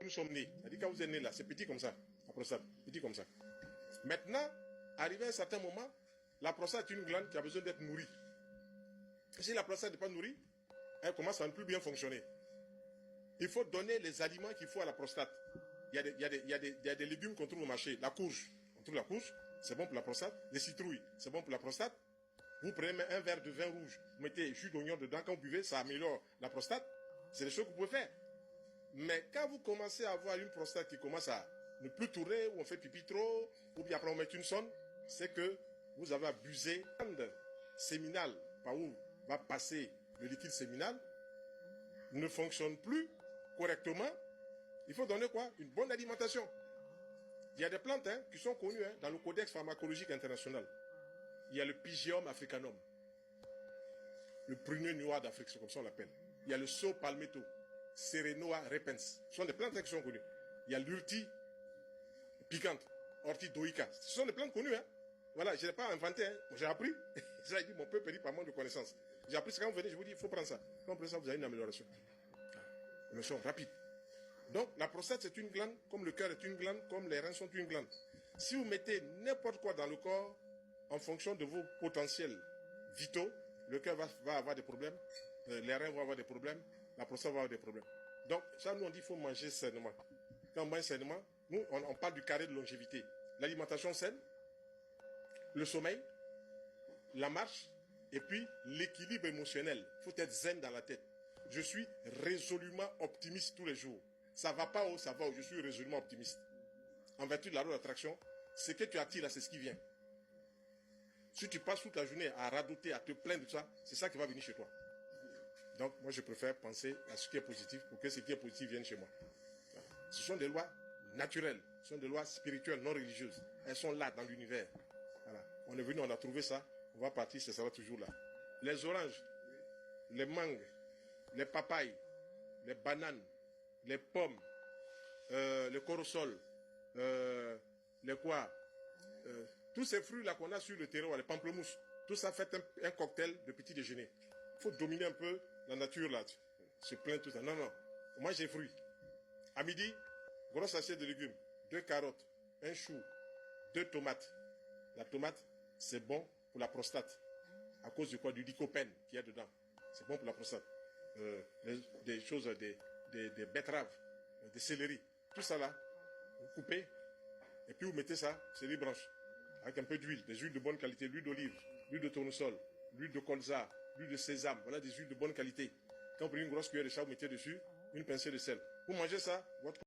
nous sommes nés. C'est-à-dire quand vous êtes né là, c'est petit comme ça, la prostate, petit comme ça. Maintenant, arrivé à un certain moment, la prostate est une glande qui a besoin d'être nourrie. Si la prostate n'est pas nourrie, elle commence à ne plus bien fonctionner. Il faut donner les aliments qu'il faut à la prostate. Il y a des légumes qu'on trouve au marché. La courge, on trouve la courge, c'est bon pour la prostate. Les citrouilles, c'est bon pour la prostate. Vous prenez un verre de vin rouge, vous mettez jus d'oignon dedans, quand vous buvez, ça améliore la prostate. C'est des choses que vous pouvez faire. Mais quand vous commencez à avoir une prostate qui commence à ne plus tourner, ou on fait pipi trop, ou bien après on met une sonde, c'est que vous avez abusé de la glande séminale, par où va passer le liquide séminal, ne fonctionne plus correctement. Il faut donner quoi? Une bonne alimentation. Il y a des plantes qui sont connues dans le Codex pharmacologique international. Il y a le Pygeum africanum, le prunier noir d'Afrique, c'est comme ça on l'appelle. Il y a le saut palmetto, Serenoa repens. Ce sont des plantes qui sont connues. Il y a l'urtie piquante, Ortie doica. Ce sont des plantes connues. Voilà, je ne l'ai pas inventé. J'ai appris. Ça, dit mon peu périt par manque de connaissances. J'ai appris, quand vous venez, je vous dis, il faut prendre ça. Quand vous prenez ça, vous avez une amélioration. Une amélioration rapide. Donc, la prostate, c'est une glande, comme le cœur est une glande, comme les reins sont une glande. Si vous mettez n'importe quoi dans le corps, en fonction de vos potentiels vitaux, le cœur va avoir des problèmes, les reins vont avoir des problèmes, la prostate va avoir des problèmes. Donc, ça, nous, on dit qu'il faut manger sainement. Quand on mange sainement, nous, on parle du carré de longévité. L'alimentation saine, le sommeil, la marche, et puis l'équilibre émotionnel. Il faut être zen dans la tête. Je suis résolument optimiste tous les jours. Ça va pas haut, ça va haut. Je suis résolument optimiste. En vertu de la loi d'attraction, ce que tu attires là, c'est ce qui vient. Si tu passes toute la journée à radoter, à te plaindre de ça, c'est ça qui va venir chez toi. Donc, moi, je préfère penser à ce qui est positif pour que ce qui est positif vienne chez moi. Ce sont des lois naturelles, ce sont des lois spirituelles, non religieuses. Elles sont là dans l'univers. Voilà. On est venu, on a trouvé ça, on va partir, ça sera toujours là. Les oranges, les mangues, les papayes, les bananes, les pommes, les corosols, les quoi, tous ces fruits-là qu'on a sur le terreau, les pamplemousses, tout ça fait un cocktail de petit déjeuner. Il faut dominer un peu la nature là. Se plaindre tout ça. Non, non. Moi j'ai fruits. À midi, grosse assiette de légumes. 2 carottes, un chou, 2 tomates. La tomate, c'est bon pour la prostate. À cause de quoi? Du lycopène qu'il y a dedans. C'est bon pour la prostate. Des choses, des betteraves, des céleris. Tout ça là, vous coupez. Et puis vous mettez ça, c'est les branches. Avec un peu d'huile, des huiles de bonne qualité, l'huile d'olive, l'huile de tournesol, l'huile de colza, l'huile de sésame, voilà des huiles de bonne qualité. Quand vous prenez une grosse cuillère de chai, vous mettez dessus une pincée de sel. Vous mangez ça, votre